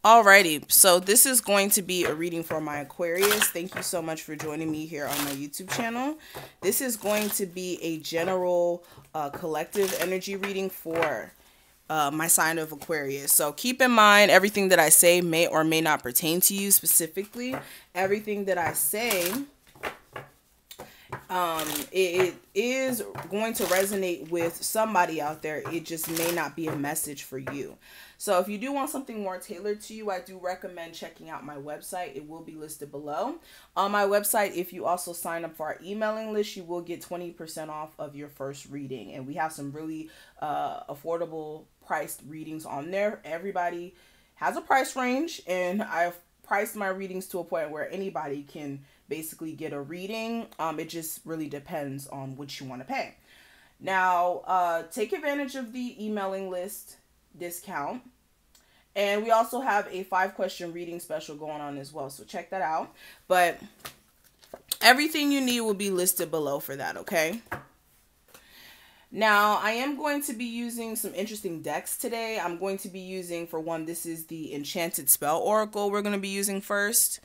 Alrighty, so this is going to be a reading for my Aquarius. Thank you so much for joining me here on my YouTube channel. This is going to be a general collective energy reading for my sign of Aquarius. So keep in mind, everything that I say may or may not pertain to you specifically. Everything that I say, it is going to resonate with somebody out there. It just may not be a message for you. So if you do want something more tailored to you, I do recommend checking out my website. It will be listed below. On my website, if you also sign up for our emailing list, you will get 20% off of your first reading. And we have some really affordable priced readings on there. Everybody has a price range, and I've priced my readings to a point where anybody can basically get a reading. It just really depends on what you want to pay. Now, take advantage of the emailing list discount. And we also have a 5-question reading special going on as well. So check that out. But everything you need will be listed below for that, okay? Now, I am going to be using some interesting decks today. I'm going to be using, for one, this is the Enchanted Spell Oracle we're going to be using first,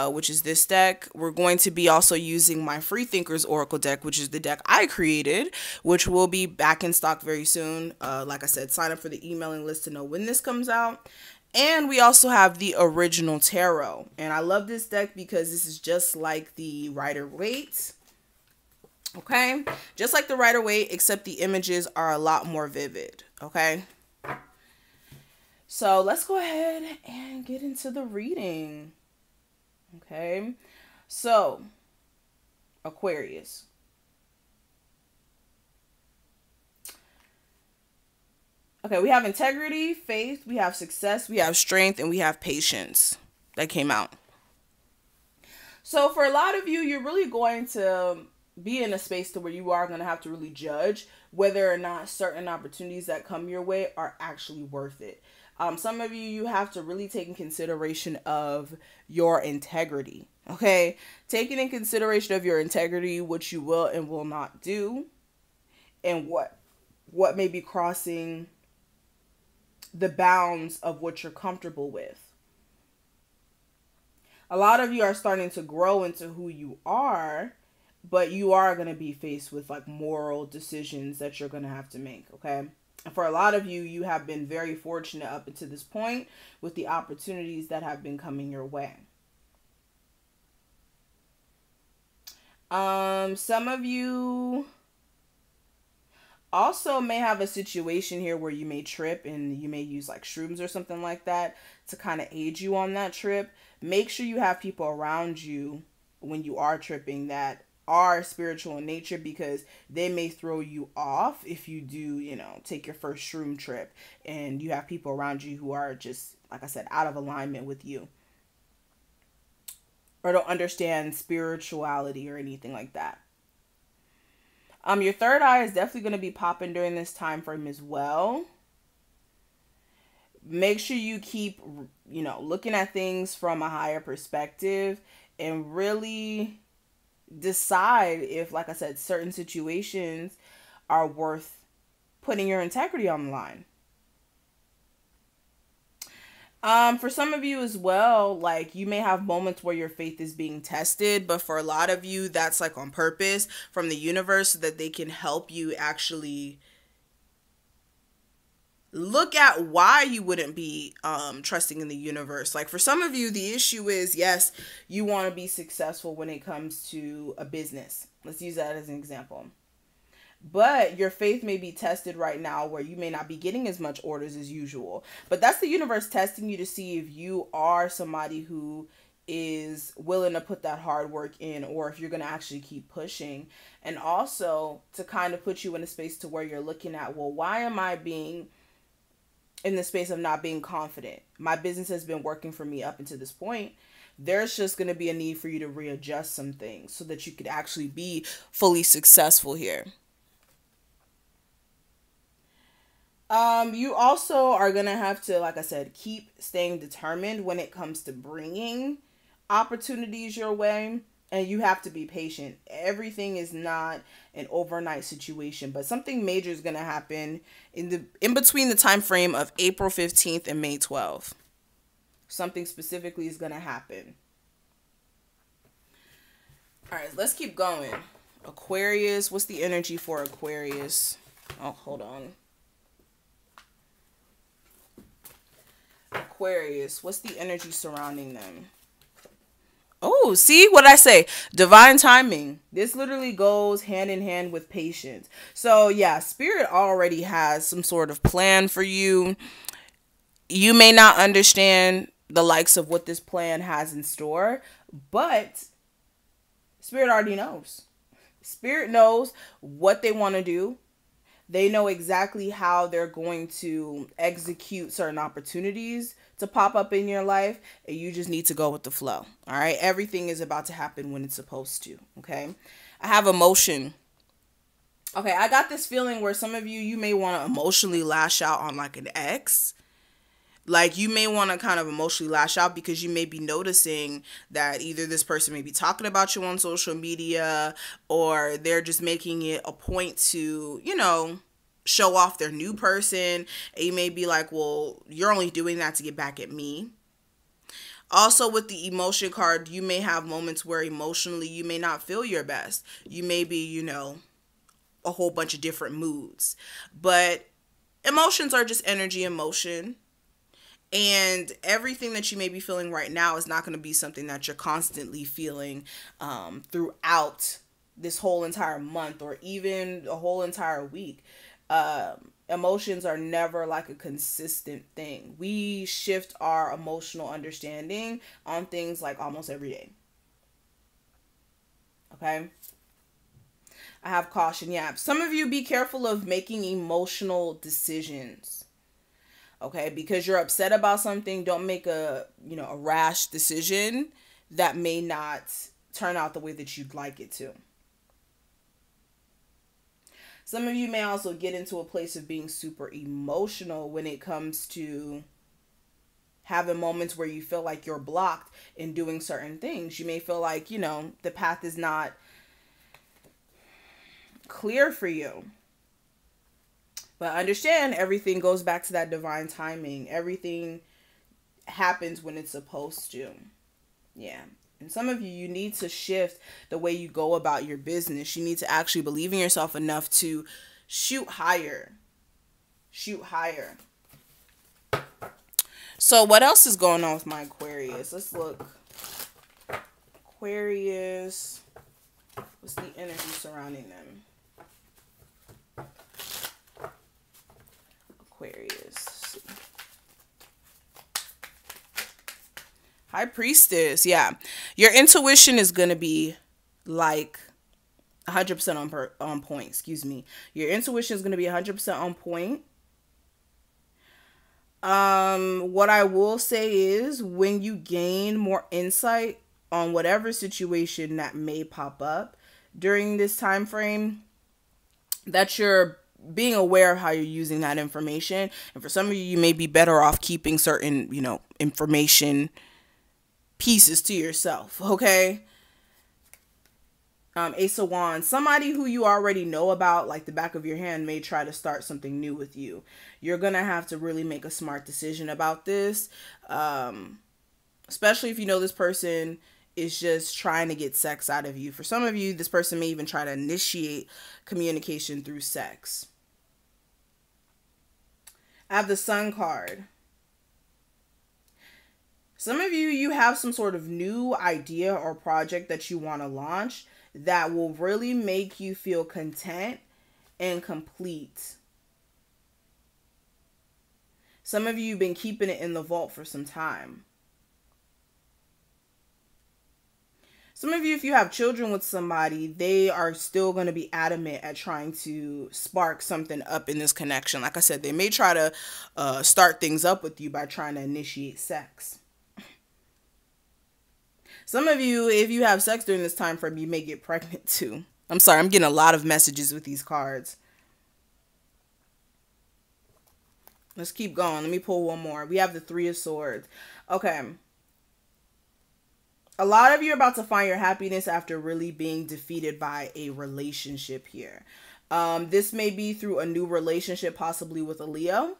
which is this deck. We're going to be also using my Free Thinkers Oracle deck, which is the deck I created, which will be back in stock very soon. Like I said, sign up for the emailing list to know when this comes out. And we also have the Original Tarot. And I love this deck because this is just like the Rider-Waite. Okay, just like the Rider-Waite, except the images are a lot more vivid. Okay, so let's go ahead and get into the reading. Okay, so Aquarius. Okay, we have integrity, faith, we have success, we have strength, and we have patience. That came out. So for a lot of you, you're really going to be in a space to where you are going to have to really judge whether or not certain opportunities that come your way are actually worth it. Some of you have to really take in consideration of your integrity. Okay, taking in consideration of your integrity, what you will and will not do, and what may be crossing the bounds of what you're comfortable with. A lot of you are starting to grow into who you are, but you are going to be faced with like moral decisions that you're going to have to make, okay? And for a lot of you, you have been very fortunate up until this point with the opportunities that have been coming your way. Some of you also may have a situation here where you may trip and you may use like shrooms or something like that to kind of aid you on that trip. Make sure you have people around you when you are tripping that are spiritual in nature, because they may throw you off if you do, you know, take your first shroom trip and you have people around you who are just, like I said, out of alignment with you or don't understand spirituality or anything like that. Your third eye is definitely going to be popping during this time frame as well. Make sure you keep, you know, looking at things from a higher perspective and really decide if, like I said, certain situations are worth putting your integrity on the line. For some of you as well, like you may have moments where your faith is being tested, but for a lot of you, that's like on purpose from the universe so that they can help you actually look at why you wouldn't be trusting in the universe. Like for some of you, the issue is, yes, you want to be successful when it comes to a business. Let's use that as an example. But your faith may be tested right now where you may not be getting as much orders as usual. But that's the universe testing you to see if you are somebody who is willing to put that hard work in, or if you're going to actually keep pushing. And also to kind of put you in a space to where you're looking at, well, why am I being in the space of not being confident? My business has been working for me up until this point. There's just going to be a need for you to readjust some things so that you could actually be fully successful here. You also are going to have to, like I said, keep staying determined when it comes to bringing opportunities your way. And you have to be patient. Everything is not an overnight situation, but something major is going to happen in between the time frame of April 15th and May 12th. Something specifically is going to happen. All right, let's keep going. Aquarius, what's the energy for Aquarius? Oh, hold on. Aquarius, what's the energy surrounding them? Oh, see what I say? Divine timing. This literally goes hand in hand with patience. So yeah, Spirit already has some sort of plan for you. You may not understand the likes of what this plan has in store, but Spirit already knows. Spirit knows what they want to do. They know exactly how they're going to execute certain opportunities to pop up in your life, and you just need to go with the flow. All right, everything is about to happen when it's supposed to. Okay, I have emotion. Okay, I got this feeling where some of you may want to emotionally lash out on like an ex. Like you may want to kind of emotionally lash out because you may be noticing that either this person may be talking about you on social media, or they're just making it a point to, show off their new person. And you may be like, well, you're only doing that to get back at me. Also with the emotion card, you may have moments where emotionally you may not feel your best. You may be, a whole bunch of different moods. But emotions are just energy in motion. And everything that you may be feeling right now is not going to be something that you're constantly feeling throughout this whole entire month or even a whole entire week. Emotions are never like a consistent thing. We shift our emotional understanding on things like almost every day. Okay. I have caution. Yeah. Some of you be careful of making emotional decisions. Okay, because you're upset about something, don't make a rash decision that may not turn out the way that you'd like it to. Some of you may also get into a place of being super emotional when it comes to having moments where you feel like you're blocked in doing certain things. You may feel like, the path is not clear for you. But understand, everything goes back to that divine timing. Everything happens when it's supposed to. Yeah. And some of you need to shift the way you go about your business. You need to actually believe in yourself enough to shoot higher. Shoot higher. So what else is going on with my Aquarius? Let's look. Aquarius. What's the energy surrounding them? Aquarius. High Priestess. Yeah. Your intuition is going to be like 100% on point. Excuse me. Your intuition is going to be 100% on point. What I will say is when you gain more insight on whatever situation that may pop up during this time frame, that you're being aware of how you're using that information. And for some of you, you may be better off keeping certain, information pieces to yourself. Okay. Ace of Wands, somebody who you already know about, like the back of your hand, may try to start something new with you. You're going to have to really make a smart decision about this. Especially if this person is just trying to get sex out of you. For some of you, this person may even try to initiate communication through sex. I have the Sun card. Some of you have some sort of new idea or project that you want to launch that will really make you feel content and complete. Some of you have been keeping it in the vault for some time. Some of you, if you have children with somebody, they are still going to be adamant at trying to spark something up in this connection. Like I said, they may try to start things up with you by trying to initiate sex. Some of you, if you have sex during this time frame, you may get pregnant too. I'm sorry, I'm getting a lot of messages with these cards. Let's keep going. Let me pull one more. We have the Three of Swords. Okay. A lot of you are about to find your happiness after really being defeated by a relationship here. This may be through a new relationship, possibly with a Leo,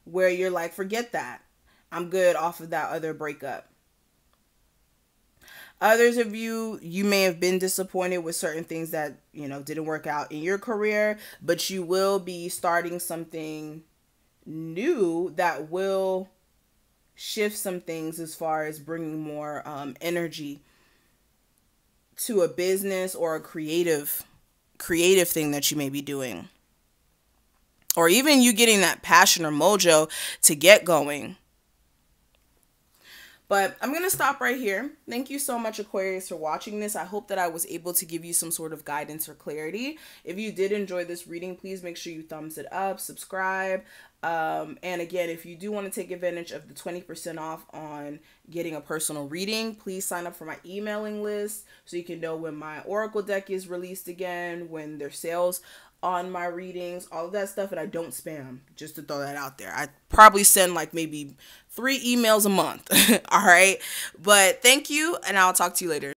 where you're like, forget that. I'm good off of that other breakup. Others of you, you may have been disappointed with certain things that, didn't work out in your career, but you will be starting something new that will shift some things as far as bringing more energy to a business or a creative thing that you may be doing. Or even you getting that passion or mojo to get going. But I'm going to stop right here. Thank you so much, Aquarius, for watching this. I hope that I was able to give you some sort of guidance or clarity. If you did enjoy this reading, please make sure you thumbs it up, subscribe. And again, if you do want to take advantage of the 20% off on getting a personal reading, please sign up for my emailing list so you can know when my Oracle deck is released again, when there's sales on my readings, all of that stuff. And I don't spam, just to throw that out there. I probably send like maybe 3 emails a month. All right. But thank you, and I'll talk to you later.